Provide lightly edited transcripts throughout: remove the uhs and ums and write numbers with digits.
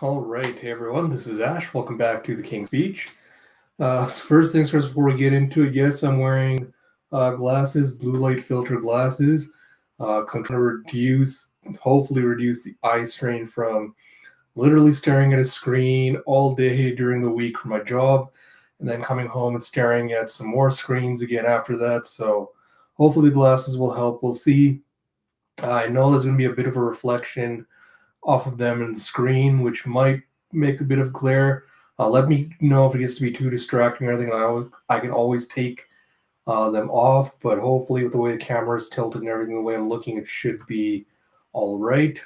All right, hey everyone, this is Ash. Welcome back to the King's Speech. First things first, before we get into it, yes, I'm wearing glasses, blue light filter glasses, because I'm trying to hopefully reduce the eye strain from literally staring at a screen all day during the week for my job, and then coming home and staring at some more screens again after that. So hopefully the glasses will help. We'll see. I know there's going to be a bit of a reflection off of them in the screen, which might make a bit of glare. Let me know if it gets to be too distracting or anything. I can always take them off, but hopefully with the way the camera is tilted and everything, the way I'm looking, it should be all right.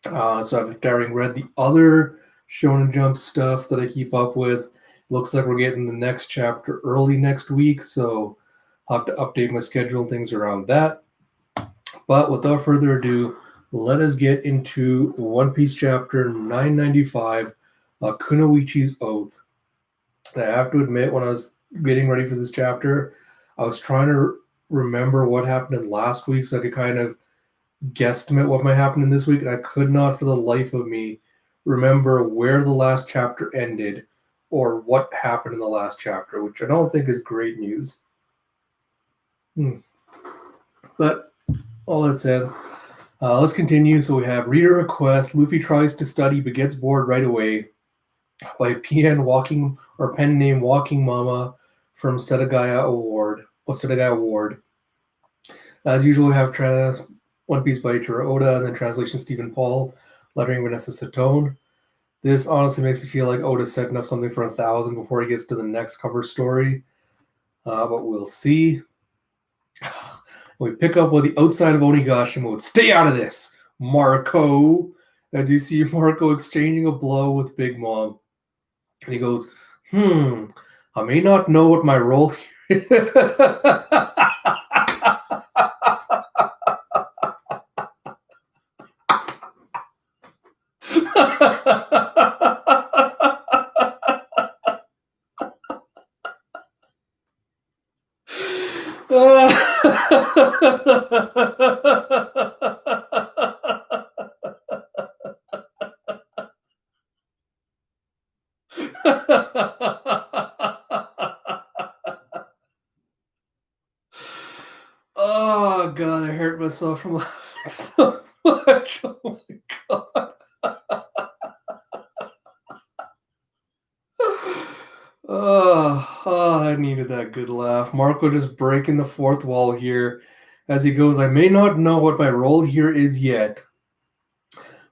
So I've having read the other Shonen Jump stuff that I keep up with. Looks like we're getting the next chapter early next week, so I'll have to update my schedule and things around that. But without further ado, let us get into One Piece chapter 995, Kunoichi's Oath. I have to admit, when I was getting ready for this chapter, I was trying to remember what happened in last week so I could kind of guesstimate what might happen in this week, and I could not for the life of me remember where the last chapter ended or what happened in the last chapter, which I don't think is great news. But all that said, let's continue. So we have reader request. Luffy tries to study but gets bored right away by pen name Walking Mama from Setagaya Award. As usual, we have One Piece by Ichiro Oda and then translation Stephen Paul, lettering Vanessa Satone. This honestly makes it feel like Oda's setting up something for 1,000 before he gets to the next cover story. But we'll see. We pick up with the outside of Onigashima with "Stay out of this, Marco!" As you see Marco exchanging a blow with Big Mom. And he goes, I may not know what my role here is. Oh god, I hurt myself from laughing so much. Oh my god. I needed that good laugh. Marco just breaking the fourth wall here as he goes, I may not know what my role here is yet,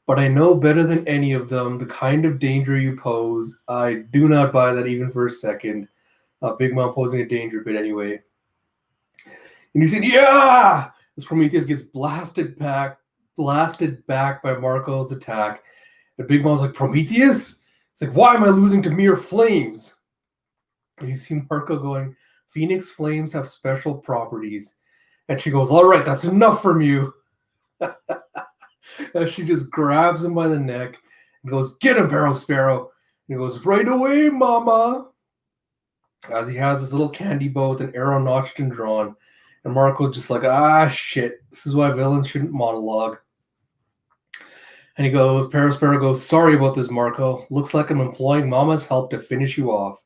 but I know better than any of them the kind of danger you pose. I do not buy that even for a second. Big Mom posing a danger bit anyway. And you see, yeah! As Prometheus gets blasted back by Marco's attack. And Big Mom's like, Prometheus? It's like, why am I losing to mere flames? And you see Marco going, Phoenix flames have special properties. And she goes, all right, that's enough from you. As she just grabs him by the neck and goes, get him, Barrow Sparrow. And he goes, right away, mama. As he has his little candy bow with an arrow notched and drawn. And Marco's just like, shit. This is why villains shouldn't monologue. And he goes, Barrow Sparrow goes, sorry about this, Marco. Looks like I'm employing mama's help to finish you off.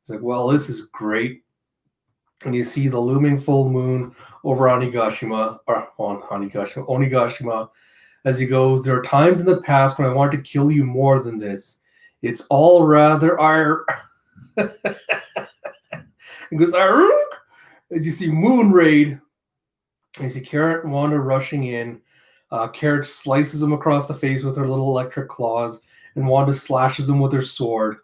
He's like, well, this is great. And you see the looming full moon over Onigashima, as he goes, there are times in the past when I wanted to kill you more than this. It's all rather He goes, as you see Moon Raid, and you see Carrot and Wanda rushing in. Carrot slices him across the face with her little electric claws, and Wanda slashes him with her sword.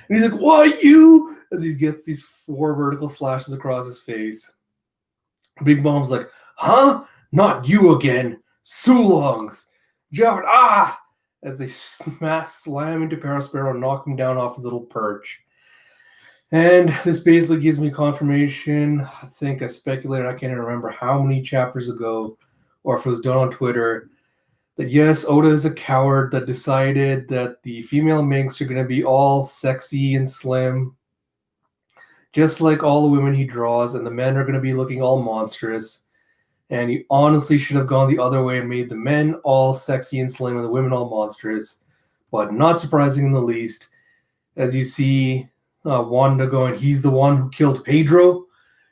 And he's like, why you? As he gets these 4 vertical slashes across his face. Big Mom's like, huh? Not you again. Sulongs. Jared, as they slam into Barrow Sparrow and knock him down off his little perch. And this basically gives me confirmation. I think I speculated, I can't even remember how many chapters ago, or if it was done on Twitter, that yes, Oda is a coward that decided that the female minks are going to be all sexy and slim, just like all the women he draws, and the men are going to be looking all monstrous. And he honestly should have gone the other way and made the men all sexy and slim and the women all monstrous. But not surprising in the least, as you see Wanda going, he's the one who killed Pedro.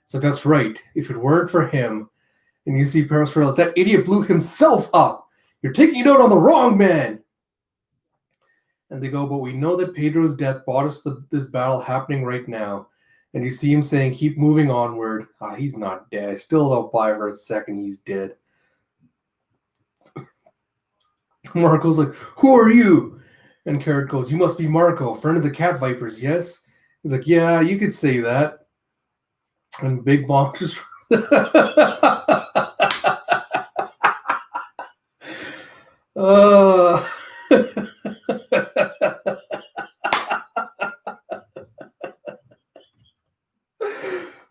So that's right. If it weren't for him, and you see Perospero, that idiot blew himself up. You're taking it out on the wrong man. And they go, but we know that Pedro's death brought us this battle happening right now. And you see him saying, keep moving onward. He's not dead. I still don't buy for a second he's dead. Marco's like, who are you? And Carrot goes, you must be Marco, friend of the Cat Vipers, yes? He's like, yeah, you could say that. And Big Mom just...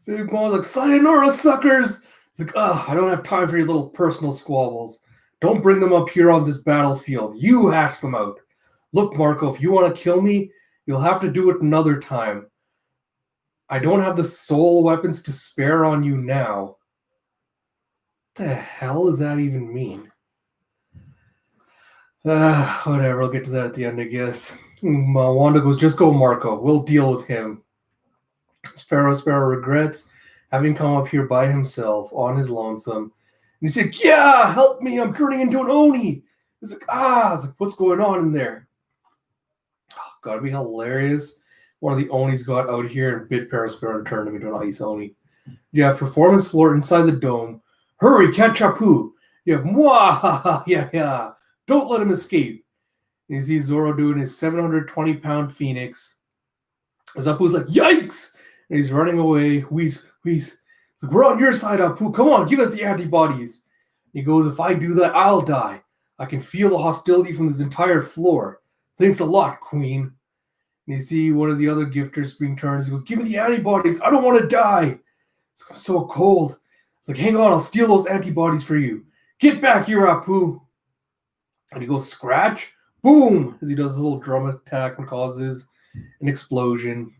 Big Mom's like, sayonara, suckers! He's like, I don't have time for your little personal squabbles. Don't bring them up here on this battlefield. You hash them out. Look, Marco, if you want to kill me, you'll have to do it another time. I don't have the soul weapons to spare on you now. What the hell does that even mean? Whatever, I'll get to that at the end, I guess. Wanda goes, just go, Marco. We'll deal with him. Sparrow regrets having come up here by himself on his lonesome. And he said, yeah, help me, I'm turning into an Oni. He's like, it's like, what's going on in there? Gotta be hilarious. One of the Onis got out here and bit Perospero and turned him into an ice Oni. You have performance floor inside the dome. Hurry, catch Apu. You have Mwah, yeah. Don't let him escape. And you see Zoro doing his 720-pound Phoenix. As Apu's like, yikes! And he's running away. Wheeze. He's like, we're on your side, Apu. Come on, give us the antibodies. And he goes, if I do that, I'll die. I can feel the hostility from this entire floor. Thanks a lot, Queen. And you see one of the other gifters being turned. He goes, give me the antibodies. I don't want to die. I'm so cold. It's like, hang on, I'll steal those antibodies for you. Get back here, Apu. And he goes, scratch. Boom! As he does a little drum attack and causes an explosion.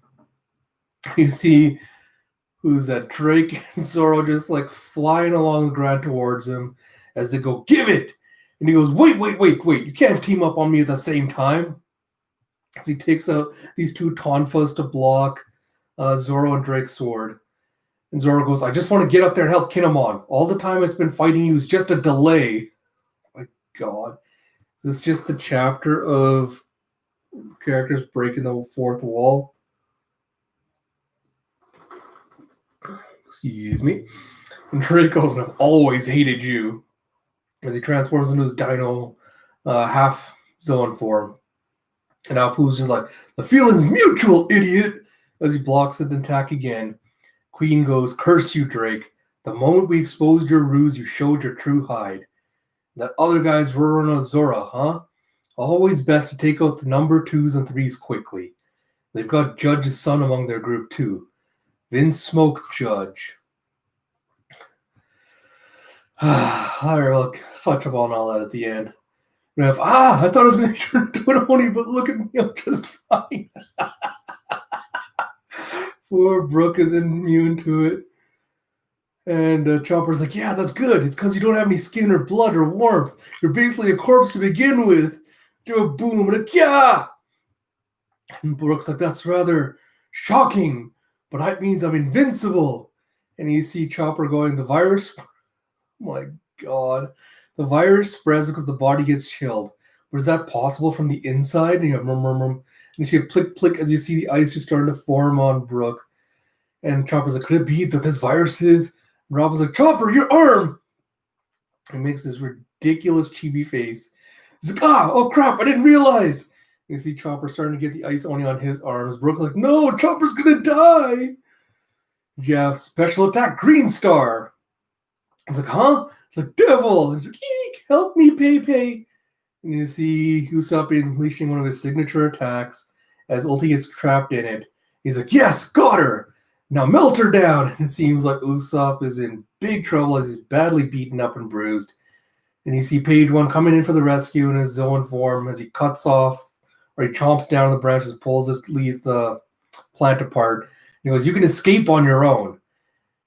You see, who's that? Drake and Zoro just like flying along the ground towards him as they go, give it! And he goes, wait. You can't team up on me at the same time. As he takes out these two Tonfas to block Zoro and Drake's sword. And Zoro goes, I just want to get up there and help Kinemon. All the time I spent fighting you is just a delay. My God. Is this just the chapter of characters breaking the fourth wall? Excuse me. And Drake goes, I've always hated you. As he transforms into his dino half zone form. And Apu's just like, the feeling's mutual, idiot! As he blocks an attack again. Queen goes, curse you, Drake. The moment we exposed your ruse, you showed your true hide. That other guy's were on a Zora, huh? Always best to take out the number 2s and 3s quickly. They've got Judge's son among their group, too. Vince Smoke Judge. Alright, look, touch up on all that at the end. I thought I was going to turn into an Oni, but look at me, I'm just fine. Poor Brooke is immune to it. And Chopper's like, yeah, that's good. It's because you don't have any skin or blood or warmth. You're basically a corpse to begin with. Do a boom and a kya! And Brooke's like, that's rather shocking, but that means I'm invincible. And you see Chopper going, the virus... Oh my God. The virus spreads because the body gets chilled. But is that possible from the inside? And you have and you see a plick as you see the ice is starting to form on Brooke. And Chopper's like, could it be that this virus is? And Robin's like, Chopper, your arm! He makes this ridiculous chibi face. He's like, oh crap, I didn't realize. You see Chopper starting to get the ice only on his arms. Brooke's like, no, Chopper's gonna die. Yeah, special attack, Green Star. He's like, huh? It's like, devil. And he's like, eek, help me, Pepe. And you see Usopp unleashing one of his signature attacks as Ulti gets trapped in it. He's like, yes, got her. Now melt her down. And it seems like Usopp is in big trouble as he's badly beaten up and bruised. And you see Page One coming in for the rescue in his Zoan form as he cuts off, or he chomps down the branches and pulls the plant apart. And he goes, you can escape on your own.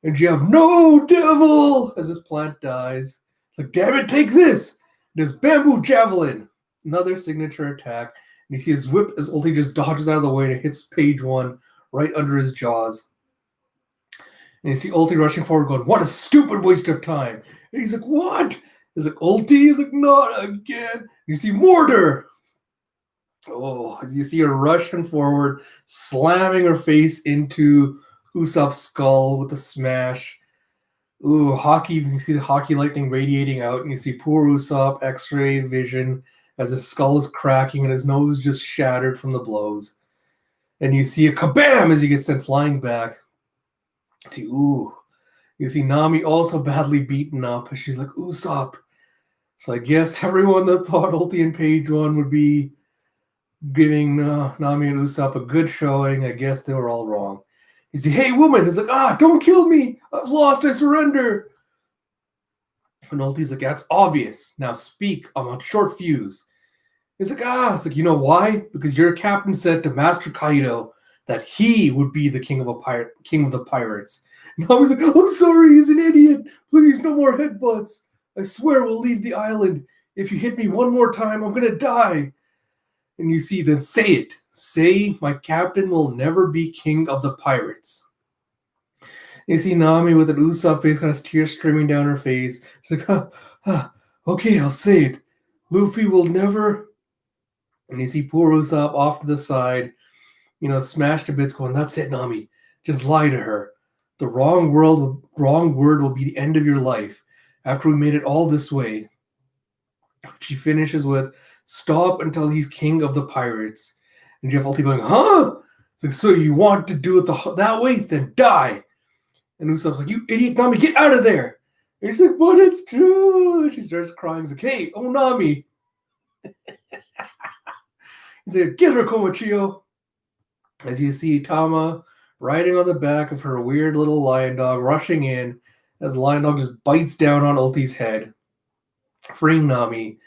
And you have no devil as this plant dies. It's like, damn it, take this! This bamboo javelin. Another signature attack. And you see his whip as ulti just dodges out of the way and it hits page one right under his jaws. And you see ulti rushing forward going, what a stupid waste of time. And he's like, what? He's like, ulti? He's like, not again. And you see mortar. Oh, you see her rushing forward, slamming her face into Usopp's skull with a smash. Ooh, hockey, you can see the hockey lightning radiating out, and you see poor Usopp, X-ray vision, as his skull is cracking and his nose is just shattered from the blows. And you see a kabam as he gets sent flying back. Ooh. You see Nami also badly beaten up. She's like, Usopp. So I guess everyone that thought Ulti and Page 1 would be giving Nami and Usopp a good showing, I guess they were all wrong. You see, hey woman, he's like, don't kill me. I've lost, I surrender. And Ulti's like, that's obvious. Now speak, I'm on short fuse. He's like, it's like, you know why? Because your captain said to Master Kaido that he would be the king of the pirates. And Nami's like, I'm sorry, he's an idiot. Please, no more headbutts. I swear we'll leave the island. If you hit me one more time, I'm gonna die. And you see, then say it. Say, my captain will never be king of the pirates. You see Nami with an Usopp face, kind of tears streaming down her face. She's like, okay, I'll say it. Luffy will never. And you see poor Usopp off to the side, smashed to bits, going, that's it, Nami. Just lie to her. The wrong word will be the end of your life. After we made it all this way. She finishes with, stop until he's king of the pirates. And Jeff Ulti going, huh? It's like, so you want to do it that way? Then die. And Usopp's like, you idiot, Nami, get out of there. And he's like, but it's true. She starts crying. He's like, hey, oh, Nami. He's like, get her, Komochio. As you see Tama riding on the back of her weird little lion dog, rushing in as the lion dog just bites down on Ulti's head, freeing Nami.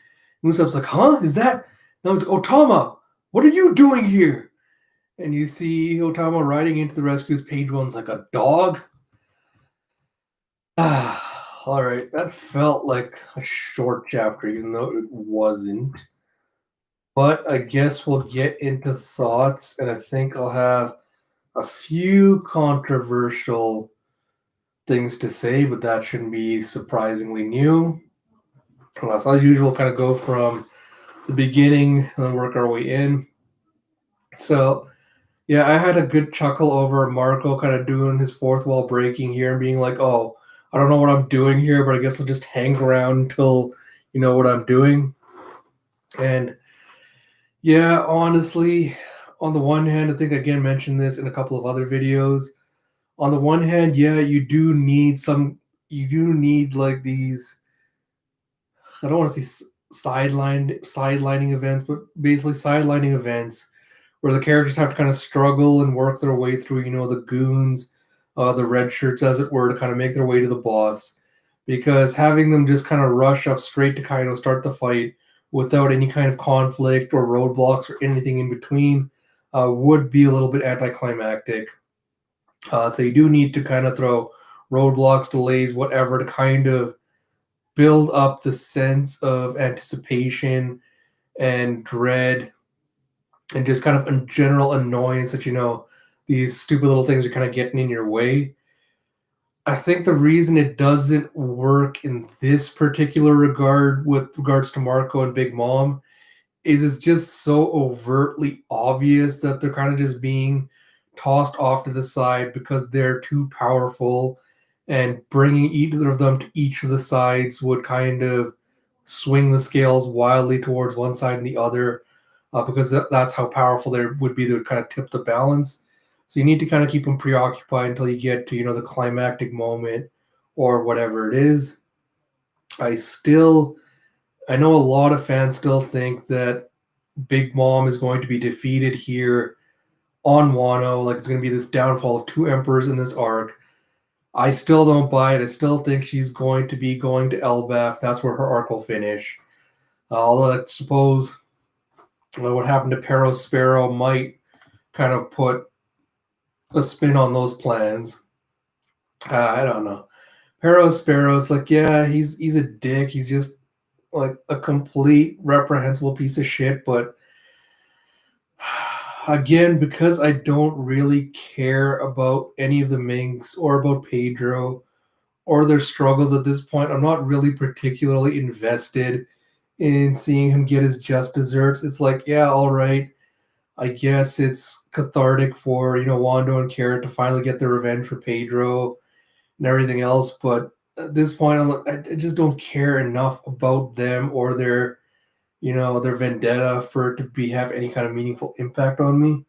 And Usopp's like, huh? Is that? Nami's like, Otama, what are you doing here? And you see Otama riding into the rescue's page one's like a dog. All right, that felt like a short chapter, even though it wasn't. But I guess we'll get into thoughts, and I think I'll have a few controversial things to say, but that shouldn't be surprisingly new. As usual, kind of go from the beginning and then work our way in. So, yeah, I had a good chuckle over Marco kind of doing his fourth wall breaking here and being like, oh, I don't know what I'm doing here, but I guess I'll just hang around until you know what I'm doing. And yeah, honestly, on the one hand, I think I again mentioned this in a couple of other videos. On the one hand, yeah, you do need like these, I don't want to say sidelining events, but basically sidelining events where the characters have to kind of struggle and work their way through, the goons, the red shirts, as it were, to kind of make their way to the boss. Because having them just kind of rush up straight to Kaido, start the fight without any kind of conflict or roadblocks or anything in between would be a little bit anticlimactic. So you do need to kind of throw roadblocks, delays, whatever, to kind of build up the sense of anticipation and dread and just kind of a general annoyance that, these stupid little things are kind of getting in your way. I think the reason it doesn't work in this particular regard with regards to Marco and Big Mom is it's just so overtly obvious that they're kind of just being tossed off to the side because they're too powerful, and bringing either of them to each of the sides would kind of swing the scales wildly towards one side and the other because that's how powerful they would be. They would kind of tip the balance. So you need to kind of keep them preoccupied until you get to, the climactic moment or whatever it is. I know a lot of fans still think that Big Mom is going to be defeated here on Wano. Like it's going to be the downfall of two emperors in this arc. I still don't buy it. I still think she's going to be going to Elbaf. That's where her arc will finish. Although I suppose what happened to Pero Sparrow might kind of put a spin on those plans. I don't know. Pero Sparrow's like, yeah, he's a dick. He's just like a complete reprehensible piece of shit. But again, because I don't really care about any of the Minks or about Pedro or their struggles at this point, I'm not really particularly invested in seeing him get his just desserts. It's like, yeah, all right. I guess it's cathartic for Wando and Carrot to finally get their revenge for Pedro and everything else. But at this point, I just don't care enough about them or their vendetta for it to be have any kind of meaningful impact on me.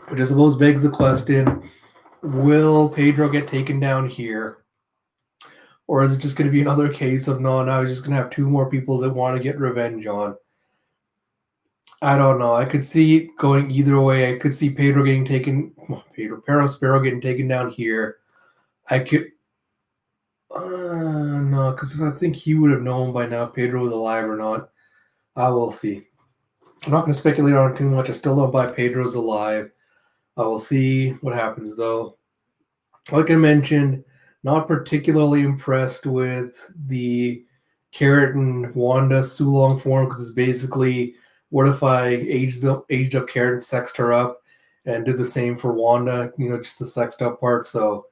Which I suppose begs the question: will Pedro get taken down here, or is it just going to be another case of no? Now he's just going to have two more people that want to get revenge on. I don't know. I could see it going either way. I could see Pedro getting taken, well, Pedro Sparrow getting taken down here. I could, no, because I think he would have known by now if Pedro was alive or not. I will see. I'm not going to speculate on it too much. I still don't buy Pedro's alive. I will see what happens though. Like I mentioned, not particularly impressed with the Carrot and Wanda Sulong form because it's basically what if I aged up Carrot and sexed her up and did the same for Wanda, just the sexed up part. So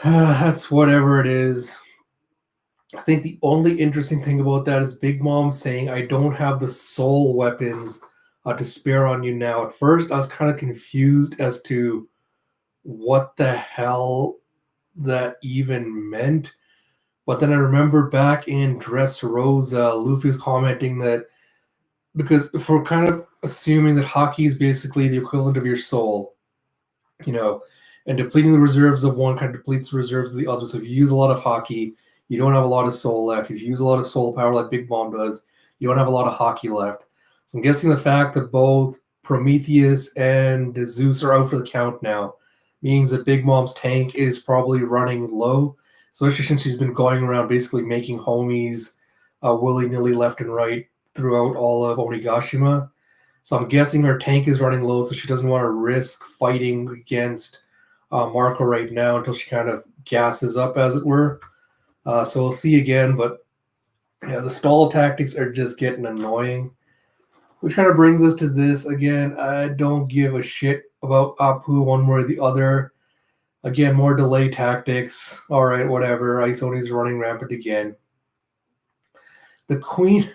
that's whatever it is. I think the only interesting thing about that is Big Mom saying, I don't have the soul weapons to spare on you now. At first, I was kind of confused as to what the hell that even meant. But then I remember back in Dressrosa, Luffy was commenting that because if we're kind of assuming that hockey is basically the equivalent of your soul, you know, and depleting the reserves of one kind of depletes the reserves of the other. So if you use a lot of hockey, you don't have a lot of soul left. If you use a lot of soul power like Big Mom does, you don't have a lot of hockey left. So I'm guessing the fact that both Prometheus and Zeus are out for the count now means that Big Mom's tank is probably running low, especially since she's been going around basically making homies willy-nilly left and right throughout all of Onigashima. So I'm guessing her tank is running low, so she doesn't want to risk fighting against Marco right now until she kind of gasses up, as it were. So we'll see again, but yeah, the stall tactics are just getting annoying. Which kind of brings us to this again. I don't give a shit about Apu one way or the other. Again, more delay tactics. All right, whatever. Ice Oni's running rampant again. The Queen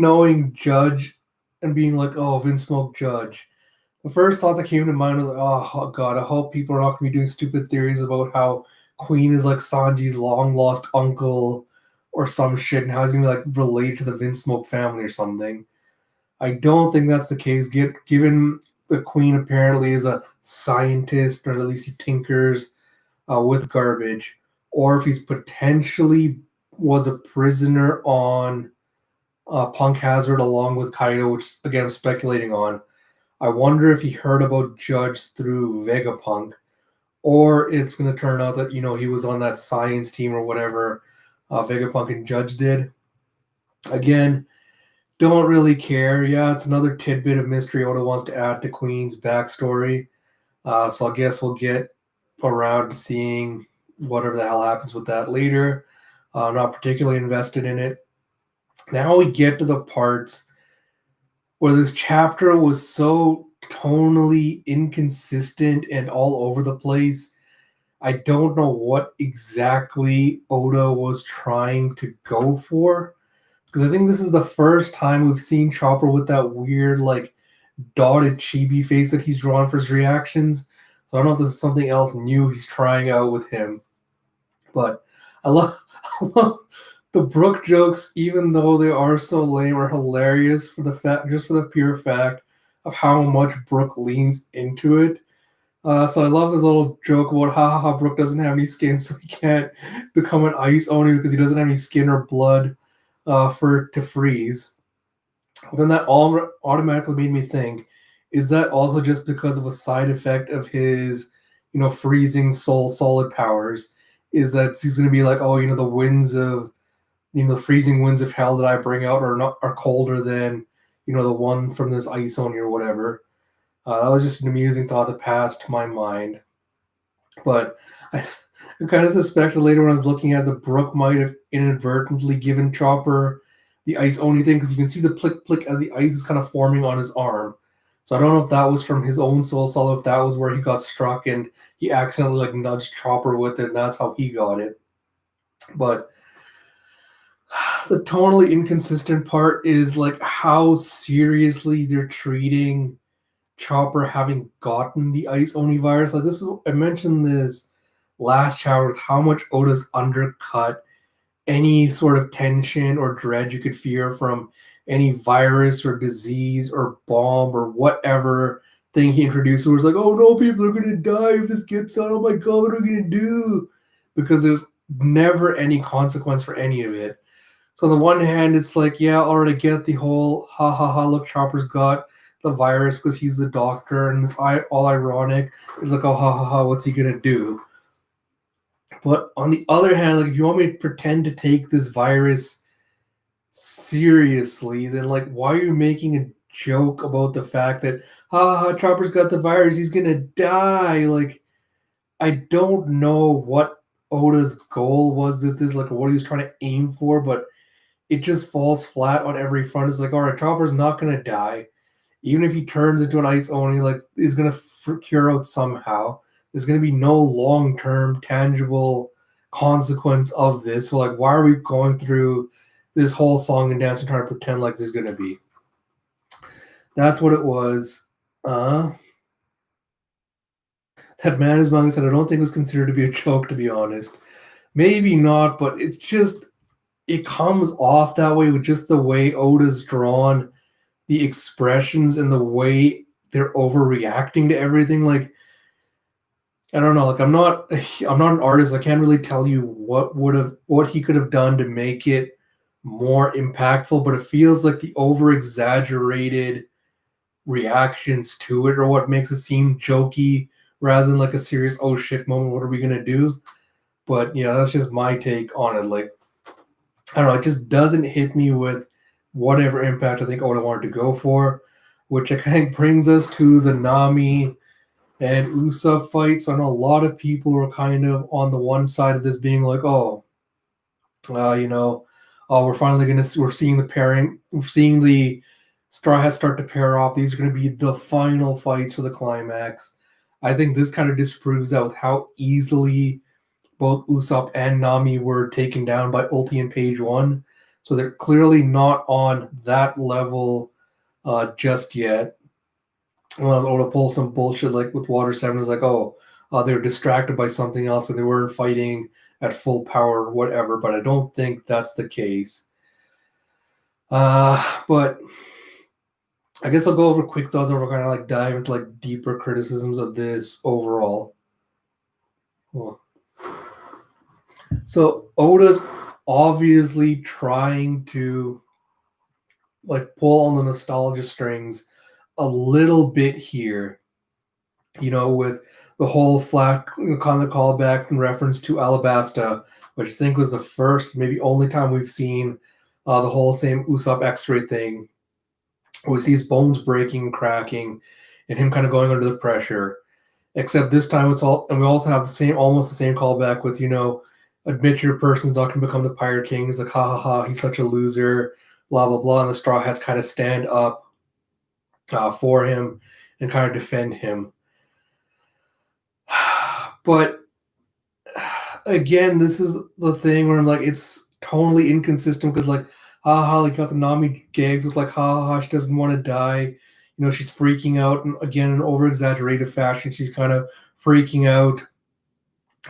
knowing Judge and being like, "Oh, Vince Smoke Judge." The first thought that came to mind was like, "Oh God, I hope people are not going to be doing stupid theories about how Queen is like Sanji's long lost uncle or some shit, and how he's going to be like related to the Vince Smoke family or something." I don't think that's the case. Given the Queen apparently is a scientist, or at least he tinkers with garbage, or if he's potentially was a prisoner on Punk Hazard along with Kaido, which again I'm speculating on. I wonder if he heard about Judge through Vegapunk, or it's going to turn out that he was on that science team or whatever Vegapunk and Judge did. Again, don't really care. Yeah, it's another tidbit of mystery Oda wants to add to Queen's backstory. So I guess we'll get around to seeing whatever the hell happens with that later. I'm not particularly invested in it. Now we get to the parts where this chapter was so tonally inconsistent and all over the place. I don't know what exactly Oda was trying to go for. Because I think this is the first time we've seen Chopper with that weird, like, dotted chibi face that he's drawn for his reactions. So I don't know if this is something else new he's trying out with him. But I love, I love the Brook jokes, even though they are so lame, are hilarious for the fact, just for the pure fact of how much Brook leans into it. So I love the little joke about how Brook doesn't have any skin, so he can't become an ice Oni because he doesn't have any skin or blood for to freeze. But then that all automatically made me think: is that also just because of a side effect of his, freezing soul solid powers? Is that he's going to be like, oh, the winds of, the freezing winds of hell that I bring out are colder than, the one from this ice Oni or whatever. That was just an amusing thought that passed my mind. But I, I kind of suspected later when I was looking at the Brook might have inadvertently given Chopper the ice only thing because you can see the plick plick as the ice is kind of forming on his arm. So I don't know if that was from his own soul solid, if that was where he got struck and he accidentally like nudged Chopper with it, and that's how he got it. But the tonally inconsistent part is like how seriously they're treating Chopper having gotten the ice oni virus. Like this is I mentioned this last chapter with how much Oda's undercut any sort of tension or dread you could fear from any virus or disease or bomb or whatever thing he introduced. It was like, oh no, people are gonna die if this gets out. Oh my god, what are we gonna do? Because there's never any consequence for any of it. So on the one hand, it's like, yeah, I already get the whole ha ha ha. Look, Chopper's got the virus because he's the doctor, and it's all ironic. It's like, oh ha ha ha, what's he gonna do? But on the other hand, like if you want me to pretend to take this virus seriously, then like why are you making a joke about the fact that ha ha Chopper's got the virus, he's gonna die? Like I don't know what Oda's goal was with this, like what he was trying to aim for, but it just falls flat on every front. It's like, all right, Chopper's not gonna die, even if he turns into an ice oni. Like he's gonna cure out somehow. There's gonna be no long term tangible consequence of this. So like, why are we going through this whole song and dance and trying to pretend like there's gonna be? That's what it was. Uh, that man is manga said I don't think it was considered to be a joke, to be honest. Maybe not, but it's just it comes off that way with just the way Oda's drawn the expressions and the way they're overreacting to everything. Like I don't know, like I'm not an artist. I can't really tell you what he could have done to make it more impactful, but it feels like the over exaggerated reactions to it or what makes it seem jokey rather than like a serious oh shit moment, what are we gonna do? But yeah, that's just my take on it. Like I don't know, it just doesn't hit me with whatever impact I think Oda wanted to go for, which I think brings us to the Nami and Usopp fight. So I know a lot of people were kind of on the one side of this being like, oh, you know, oh, we're seeing the pairing, we're seeing the Straw Hats start to pair off. These are going to be the final fights for the climax. I think this kind of disproves that with how easily both Usopp and Nami were taken down by Ulti in page one. So they're clearly not on that level just yet. Well, or to pull some bullshit like with Water 7 is like, oh, they were distracted by something else and they weren't fighting at full power or whatever, but I don't think that's the case. But I guess I'll go over quick thoughts and we're going to like dive into like deeper criticisms of this overall. Cool. So Oda's obviously trying to like pull on the nostalgia strings a little bit here, you know, with the whole flat kind of callback in reference to Alabasta, which I think was the first, maybe only time we've seen the whole same Usopp X-ray thing. We see his bones breaking, cracking, and him kind of going under the pressure. Except this time it's all, and we also have the same, almost the same callback with, you know, admit your person's not going to become the Pirate King. He's like, ha ha ha, he's such a loser, blah blah blah, and the Straw Hats kind of stand up for him and kind of defend him. But again, this is the thing where I'm like, it's totally inconsistent because like, haha, like got the Nami gags with like, ha ha, she doesn't want to die. You know, she's freaking out, and again, in over exaggerated fashion, she's kind of freaking out.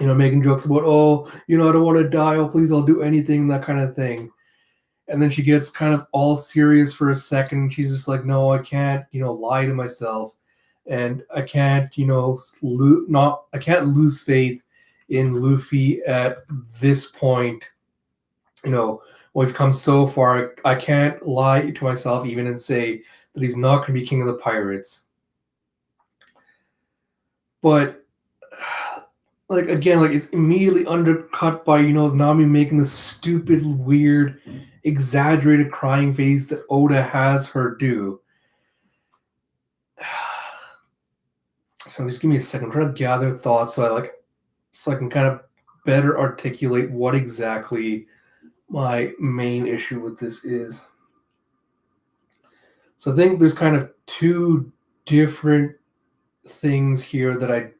You know, making jokes about, oh, you know, I don't want to die. Oh, please, I'll do anything, that kind of thing. And then she gets kind of all serious for a second. She's just like, no, I can't, you know, lie to myself, and I can't, you know, I can't lose faith in Luffy at this point. You know, we've come so far. I can't lie to myself even and say that he's not going to be king of the pirates. But like again, like it's immediately undercut by, you know, Nami making the stupid, weird, exaggerated crying face that Oda has her do. So just give me a second. I'm trying to gather thoughts so I can kind of better articulate what exactly my main issue with this is. So I think there's kind of two different things here that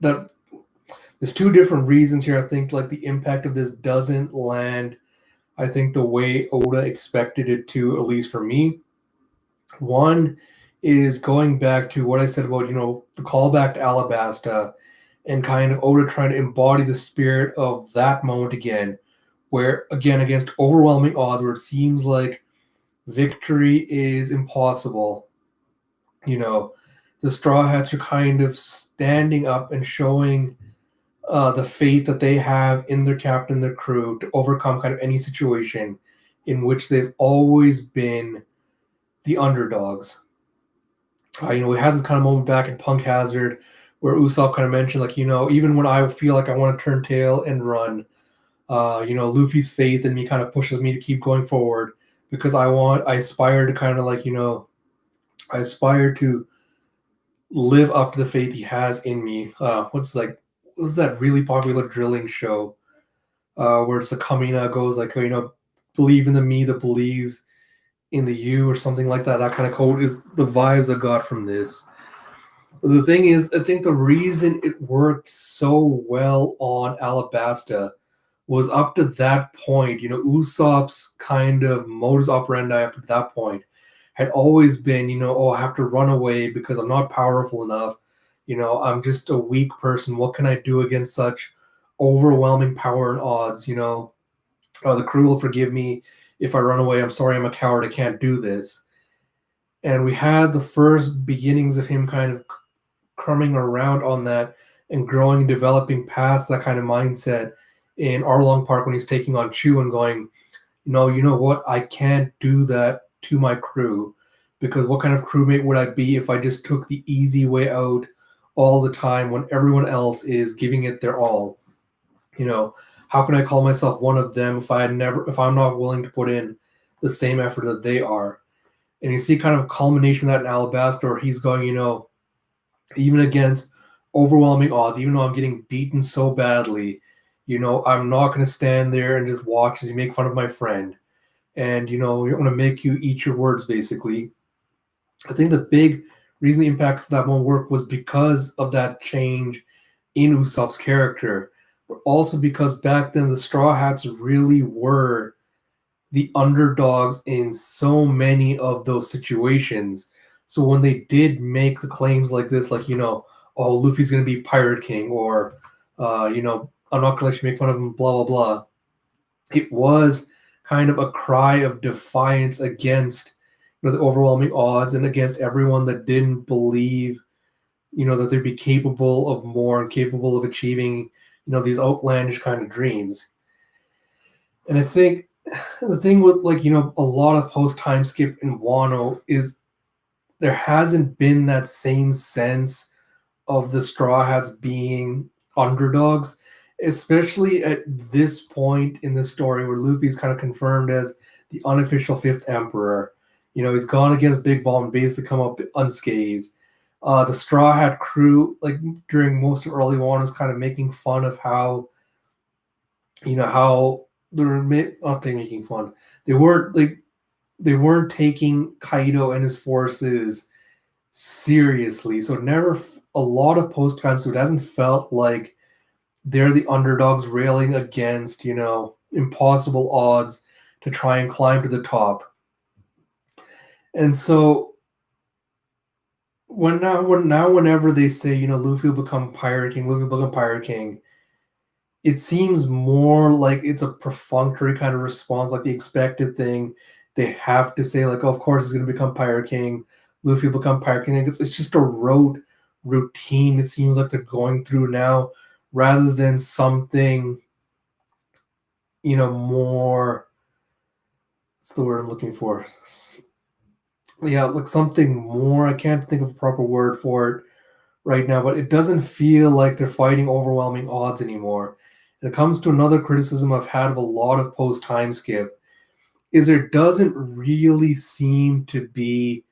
there's two different reasons here. I think like the impact of this doesn't land, I think, the way Oda expected it to, at least for me. One is going back to what I said about, the callback to Alabasta and kind of Oda trying to embody the spirit of that moment again, where again against overwhelming odds, where it seems like victory is impossible. You know, the Straw Hats are kind of standing up and showing the faith that they have in their captain, their crew, to overcome kind of any situation in which they've always been the underdogs. We had this kind of moment back in Punk Hazard where Usopp kind of mentioned, like, even when I feel like I want to turn tail and run, Luffy's faith in me kind of pushes me to keep going forward because I aspire to kind of like, I aspire to live up to the faith he has in me. What's that really popular drilling show where it's a Kamina goes like, believe in the me that believes in the you or something like that. That kind of quote is the vibes I got from this. The thing is, I think the reason it worked so well on Alabasta was up to that point, Usopp's kind of modus operandi up to that point had always been, oh, I have to run away because I'm not powerful enough. I'm just a weak person. What can I do against such overwhelming power and odds? The crew will forgive me if I run away. I'm sorry, I'm a coward. I can't do this. And we had the first beginnings of him kind of coming around on that and growing and developing past that kind of mindset in Arlong Park when he's taking on Chu and going, no, you know what? I can't do that to my crew because what kind of crewmate would I be if I just took the easy way out all the time when everyone else is giving it their all? How can I call myself one of them if I'm not willing to put in the same effort that they are? And you see kind of a culmination of that in Alabasta where he's going, even against overwhelming odds, even though I'm getting beaten so badly, I'm not going to stand there and just watch as you make fun of my friend. And, you're going to make you eat your words, basically. I think the big reason the impact of that won't work was because of that change in Usopp's character, but also because back then the Straw Hats really were the underdogs in so many of those situations. So when they did make the claims like this, like, oh, Luffy's going to be Pirate King, or, I'm not going to let you make fun of him, blah, blah, blah, it was kind of a cry of defiance against the overwhelming odds and against everyone that didn't believe, that they'd be capable of more and capable of achieving, these outlandish kind of dreams. And I think the thing with a lot of post time skip in Wano is there hasn't been that same sense of the Straw Hats being underdogs, especially at this point in the story where Luffy's kind of confirmed as the unofficial fifth emperor. He's gone against Big Ball and basically come up unscathed. The Straw Hat crew, like during most of early Wano, is kind of making fun of how they're not making fun. They weren't taking Kaido and his forces seriously. So never a lot of post time, so it hasn't felt like they're the underdogs railing against, impossible odds to try and climb to the top. And so whenever they say, Luffy will become Pirate King, it seems more like it's a perfunctory kind of response, like the expected thing. They have to say, like, oh, of course he's going to become Pirate King. Luffy will become Pirate King. It's just a rote routine, it seems like they're going through now, rather than something, more, what's the word I'm looking for? Yeah, like something more. I can't think of a proper word for it right now, but it doesn't feel like they're fighting overwhelming odds anymore. And it comes to another criticism I've had of a lot of post time skip is there doesn't really seem to be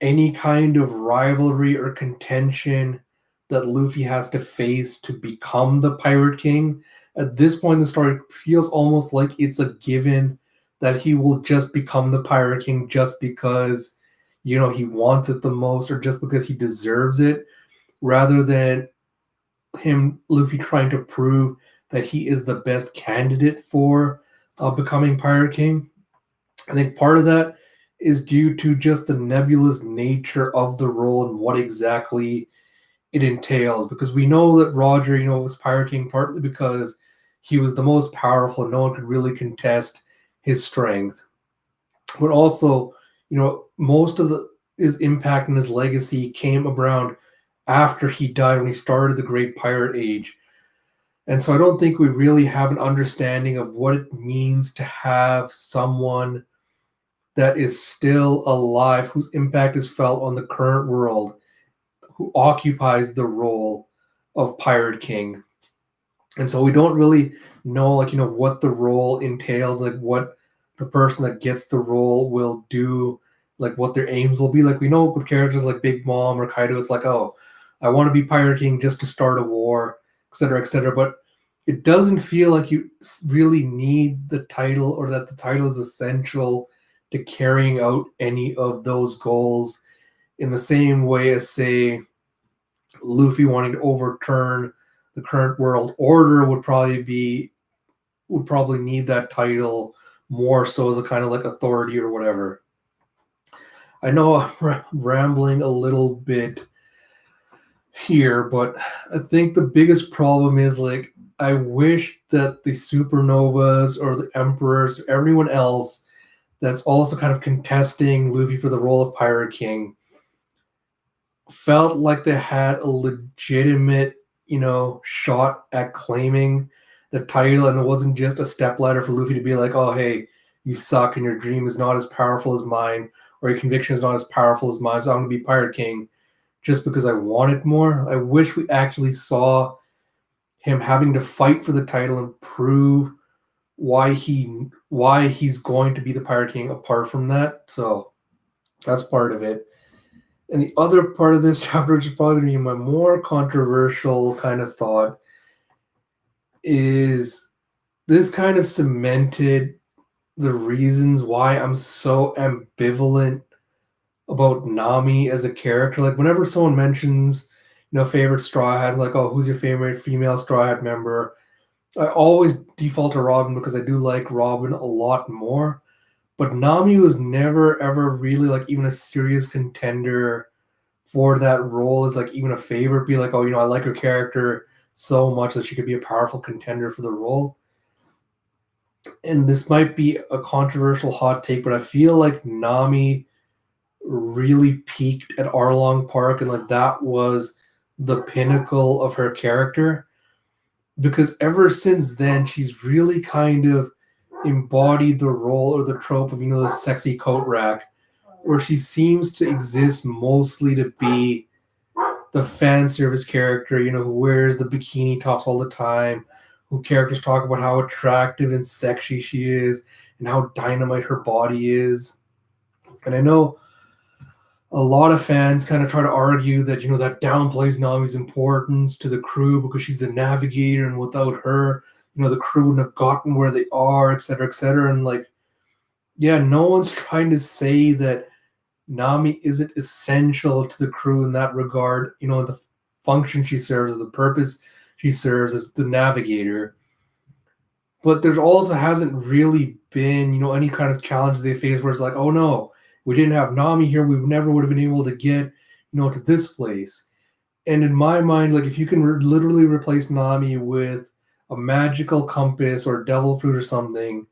any kind of rivalry or contention that Luffy has to face to become the Pirate King. At this point in the story, it feels almost like it's a given that he will just become the Pirate King just because, he wants it the most or just because he deserves it, rather than Luffy, trying to prove that he is the best candidate for becoming Pirate King. I think part of that is due to just the nebulous nature of the role and what exactly it entails. Because we know that Roger, was Pirate King partly because he was the most powerful and no one could really contest his strength. But also, most of his impact and his legacy came around after he died when he started the Great Pirate Age. And so I don't think we really have an understanding of what it means to have someone that is still alive, whose impact is felt on the current world, who occupies the role of Pirate King. And so we don't really know, what the role entails, like what the person that gets the role will do, like what their aims will be. Like we know with characters like Big Mom or Kaido, it's like, oh, I want to be Pirate King just to start a war, etc., etc. But it doesn't feel like you really need the title or that the title is essential to carrying out any of those goals in the same way as, say, Luffy wanting to overturn the current world order would probably need that title more so as a kind of like authority or whatever. I know I'm rambling a little bit here, but I think the biggest problem is like I wish that the supernovas or the emperors or everyone else that's also kind of contesting Luffy for the role of Pirate King felt like they had a legitimate, shot at claiming the title, and it wasn't just a stepladder for Luffy to be like, oh, hey, you suck and your dream is not as powerful as mine, or your conviction is not as powerful as mine, so I'm going to be Pirate King just because I wanted more. I wish we actually saw him having to fight for the title and prove why he's going to be the Pirate King apart from that. So that's part of it. And the other part of this chapter, which is probably going to be my more controversial kind of thought, is this kind of cemented the reasons why I'm so ambivalent about Nami as a character. Like whenever someone mentions, favorite Straw Hat, like, oh, who's your favorite female Straw Hat member? I always default to Robin because I do like Robin a lot more. But Nami was never ever really like even a serious contender for that role as like even a favorite. Be like, oh, I like her character so much that she could be a powerful contender for the role. And this might be a controversial hot take, but I feel like Nami really peaked at Arlong Park, and like that was the pinnacle of her character. Because ever since then, she's really kind of embodied the role or the trope of, the sexy coat rack, where she seems to exist mostly to be the fan service character, who wears the bikini tops all the time, who characters talk about how attractive and sexy she is, and how dynamite her body is. And I know a lot of fans kind of try to argue that, that downplays Nami's importance to the crew because she's the navigator, and without her, the crew wouldn't have gotten where they are, et cetera, et cetera. And like, yeah, no one's trying to say that Nami isn't essential to the crew in that regard, the function she serves, the purpose she serves as the navigator. But there also hasn't really been, any kind of challenge they face where it's like, oh no, we didn't have Nami here, we never would have been able to get, to this place. And in my mind, like if you can literally replace Nami with a magical compass or devil fruit or something,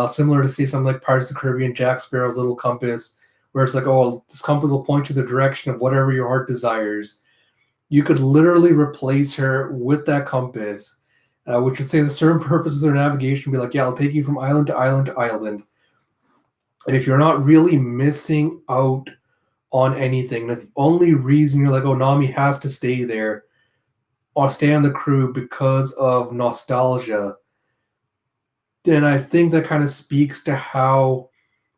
similar to say something like Pirates of the Caribbean, Jack Sparrow's little compass, where it's like, oh, this compass will point you the direction of whatever your heart desires. You could literally replace her with that compass, which would say the certain purposes of navigation, be like, yeah, I'll take you from island to island to island. And if you're not really missing out on anything, and if the only reason you're like, oh, Nami has to stay there or stay on the crew because of nostalgia, then I think that kind of speaks to how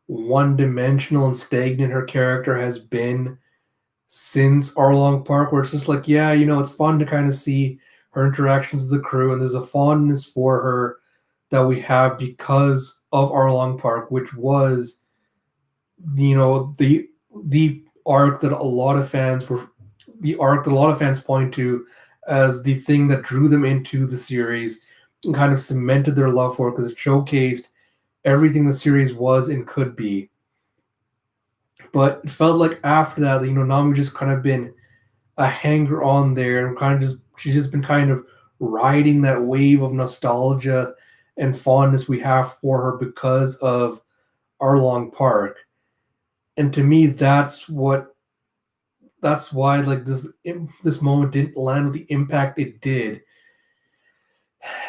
one-dimensional and stagnant her character has been since Arlong Park, where it's just like, yeah, it's fun to kind of see her interactions with the crew, and there's a fondness for her that we have because of Arlong Park, which was, the arc that a lot of fans were, the arc that a lot of fans point to as the thing that drew them into the series and kind of cemented their love for it because it showcased everything the series was and could be. But it felt like after that, Nami just kind of been a hanger on there and kind of just she's just been kind of riding that wave of nostalgia and fondness we have for her because of Arlong Park. And to me, that's why like this moment didn't land with the impact it did.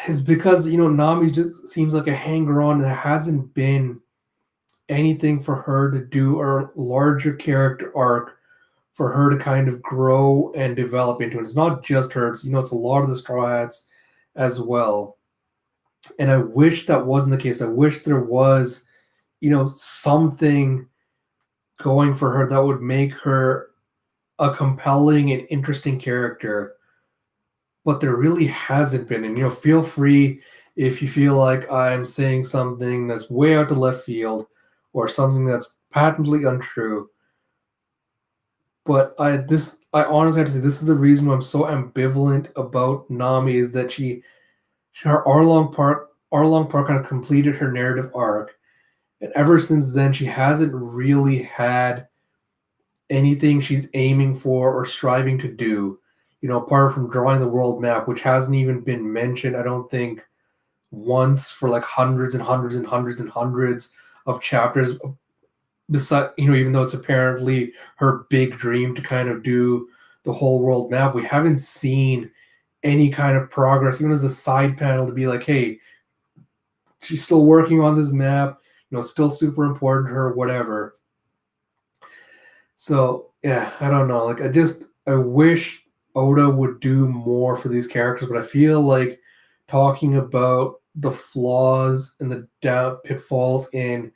Is because Nami just seems like a hanger on, and there hasn't been anything for her to do or larger character arc for her to kind of grow and develop into. And it's not just her; it's a lot of the Straw Hats as well. And I wish that wasn't the case. I wish there was, something going for her that would make her a compelling and interesting character. But there really hasn't been. And feel free if you feel like I'm saying something that's way out to left field or something that's patently untrue. But I honestly have to say this is the reason why I'm so ambivalent about Nami is that her Arlong Park kind of completed her narrative arc, and ever since then she hasn't really had anything she's aiming for or striving to do. Apart from drawing the world map, which hasn't even been mentioned, I don't think, once for like hundreds and hundreds and hundreds and hundreds of chapters. Beside, even though it's apparently her big dream to kind of do the whole world map, we haven't seen any kind of progress, even as a side panel to be like, hey, she's still working on this map, still super important to her, whatever. So yeah, I don't know. Like I wish Oda would do more for these characters, but I feel like talking about the flaws and the pitfalls in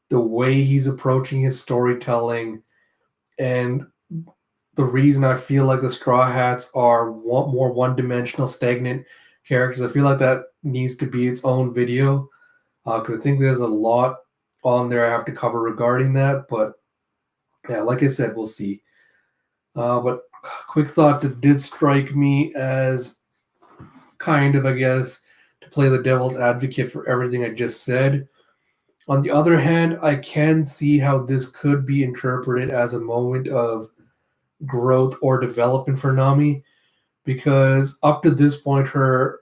the way he's approaching his storytelling and the reason I feel like the Straw Hats are more one-dimensional, stagnant characters. I feel like that needs to be its own video because I think there's a lot on there I have to cover regarding that. But yeah, like I said, we'll see. But quick thought that did strike me as kind of, I guess, to play the devil's advocate for everything I just said. On the other hand, I can see how this could be interpreted as a moment of growth or development for Nami, because up to this point, her,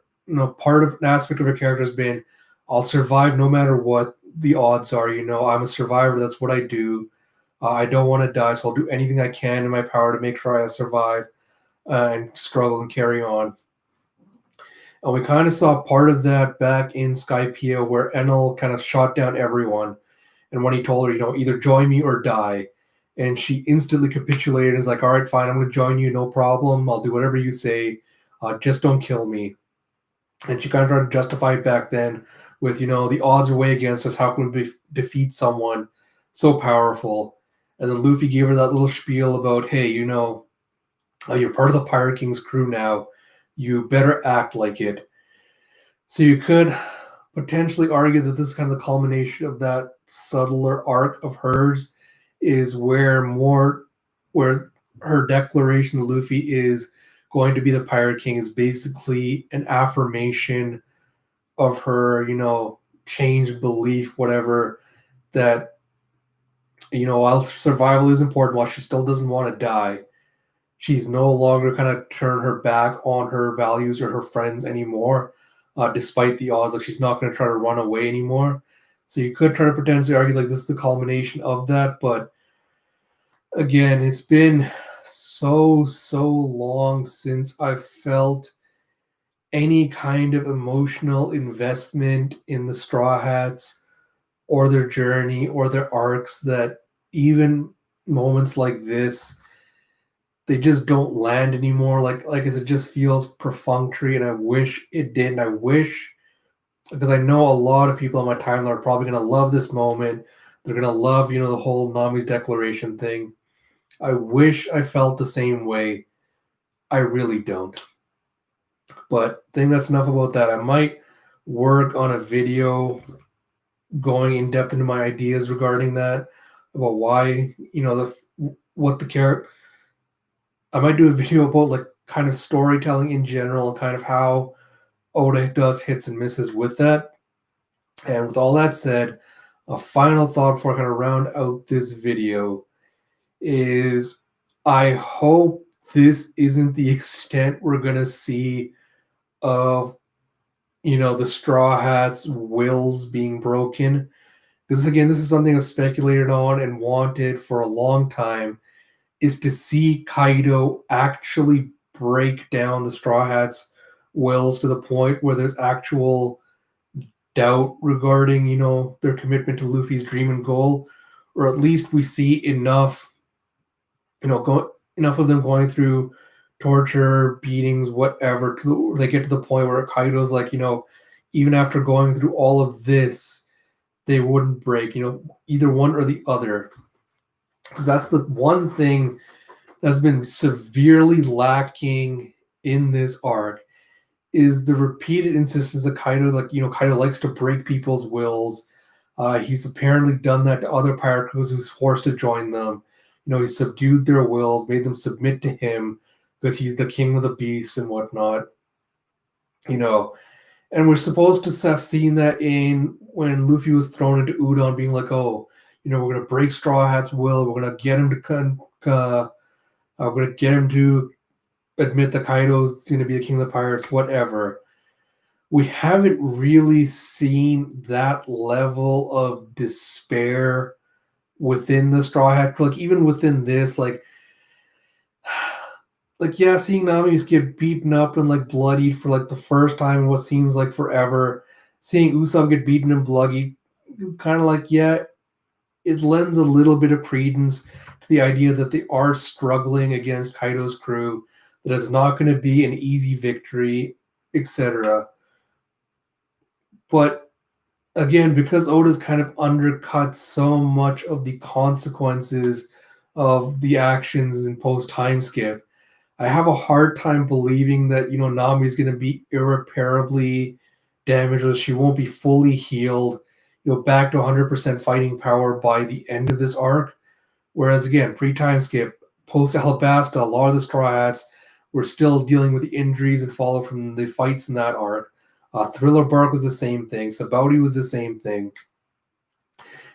part of an aspect of her character has been, I'll survive no matter what the odds are. I'm a survivor. That's what I do. I don't want to die, so I'll do anything I can in my power to make sure I survive and struggle and carry on. And we kind of saw part of that back in Skypiea, where Enel kind of shot down everyone. And when he told her, either join me or die, and she instantly capitulated and is like, all right, fine, I'm going to join you, no problem. I'll do whatever you say. Just don't kill me. And she kind of tried to justify it back then with, the odds are way against us. How can we defeat someone so powerful? And then Luffy gave her that little spiel about, hey, you're part of the Pirate King's crew now. You better act like it. So you could potentially argue that this is kind of the culmination of that subtler arc of hers, is where her declaration to Luffy is going to be the Pirate King is basically an affirmation of her, changed belief, whatever, that, while survival is important, while she still doesn't want to die, she's no longer kind of turn her back on her values or her friends anymore, despite the odds. Like she's not going to try to run away anymore. So you could try to potentially argue like this is the culmination of that, but again, it's been so long since I felt any kind of emotional investment in the Straw Hats or their journey or their arcs, that even moments like this, they just don't land anymore. Like I said, it just feels perfunctory, and I wish it did. And I wish, because I know a lot of people on my timeline are probably going to love this moment. They're gonna love, the whole Nami's declaration thing. I wish I felt the same way. I really don't. But I think that's enough about that. I might work on a video going in depth into my ideas regarding that, about why, what the character. I might do a video about like kind of storytelling in general and kind of how Oda does hits and misses with that. And with all that said, a final thought before I kind of round out this video is I hope this isn't the extent we're going to see of, the Straw Hats' wills being broken. Because again, this is something I've speculated on and wanted for a long time, is to see Kaido actually break down the Straw Hats' wills to the point where there's actual doubt regarding, their commitment to Luffy's dream and goal, or at least we see enough, enough of them going through torture, beatings, whatever, they get to the point where Kaido's like, even after going through all of this, they wouldn't break, either one or the other. Because that's the one thing that's been severely lacking in this arc, is the repeated insistence that Kaido, Kaido likes to break people's wills. He's apparently done that to other pirate crews who's forced to join them. He subdued their wills, made them submit to him because he's the king of the beasts and whatnot. And we're supposed to have seen that in when Luffy was thrown into Udon, being like, "Oh, we're gonna break Straw Hat's will. We're gonna get him to we're gonna get him to admit that Kaido's going to be the king of the pirates, whatever." We haven't really seen that level of despair within the Straw Hat. Like, even within this, yeah, seeing Nami get beaten up and like bloodied for like the first time in what seems like forever, seeing Usopp get beaten and bloodied, kind of like, yeah, it lends a little bit of credence to the idea that they are struggling against Kaido's crew, that it's not going to be an easy victory, etc. But again, because Oda's kind of undercut so much of the consequences of the actions in post time skip, I have a hard time believing that, Nami's going to be irreparably damaged, or she won't be fully healed, back to 100% fighting power by the end of this arc. Whereas again, pre-time skip, post Alabasta, a lot of the Straw Hats were still dealing with the injuries and fallout from the fights in that arc. Thriller Bark was the same thing. Sabaody was the same thing.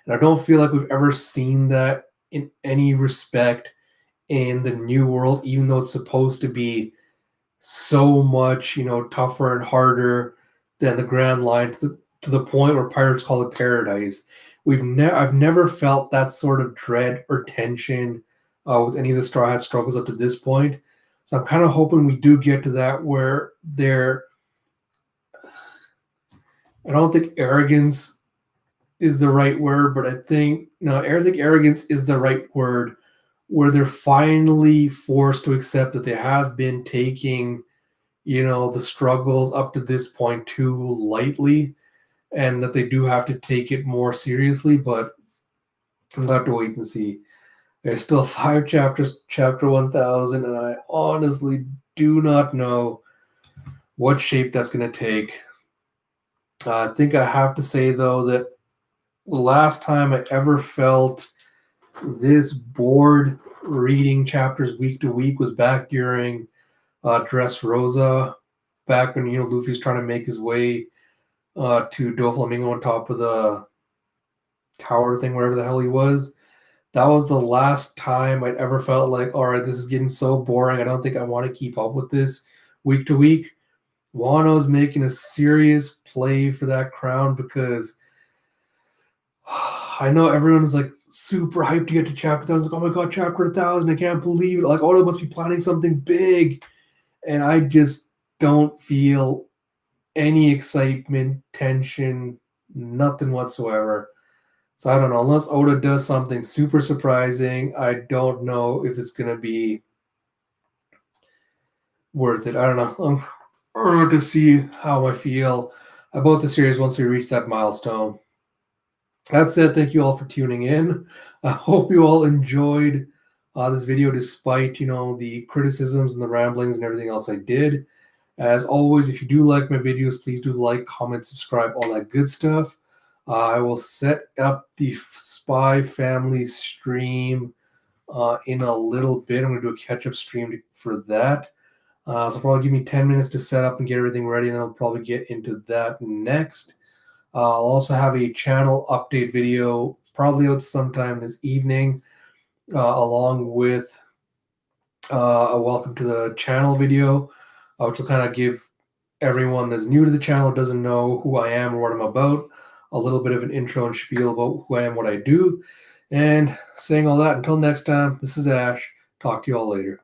And I don't feel like we've ever seen that in any respect in the New World, even though it's supposed to be so much, tougher and harder than the Grand Line, to the point where pirates call it paradise. I've never felt that sort of dread or tension with any of the Straw Hat struggles up to this point. So I'm kind of hoping we do get to that where I don't think arrogance is the right word, but I think arrogance is the right word, where they're finally forced to accept that they have been taking, the struggles up to this point too lightly, and that they do have to take it more seriously. But we'll have to wait and see. There's still 5 chapters, chapter 1000, and I honestly do not know what shape that's going to take. I think I have to say, though, that the last time I ever felt this bored reading chapters week to week was back during Dressrosa, back when, Luffy's trying to make his way to Doflamingo on top of the tower thing, wherever the hell he was. That was the last time I'd ever felt like, all right, this is getting so boring. I don't think I want to keep up with this week to week. Wano's making a serious play for that crown, because I know everyone's like super hyped to get to chapter 1000. Like, oh my god, chapter 1000, I can't believe it. Like, Oda must be planning something big. And I just don't feel any excitement, tension, nothing whatsoever. So I don't know. Unless Oda does something super surprising, I don't know if it's going to be worth it. I don't know. I'm to see how I feel about the series once we reach that milestone. That said, thank you all for tuning in. I hope you all enjoyed this video despite, the criticisms and the ramblings and everything else I did. As always, if you do like my videos, please do like, comment, subscribe, all that good stuff. I will set up the Spy Family stream in a little bit. I'm going to do a catch-up stream for that. So probably give me 10 minutes to set up and get everything ready, and then I'll probably get into that next. I'll also have a channel update video probably out sometime this evening, along with a welcome to the channel video, which will kind of give everyone that's new to the channel, doesn't know who I am or what I'm about, a little bit of an intro and spiel about who I am, what I do. And saying all that, until next time, this is Ash. Talk to you all later.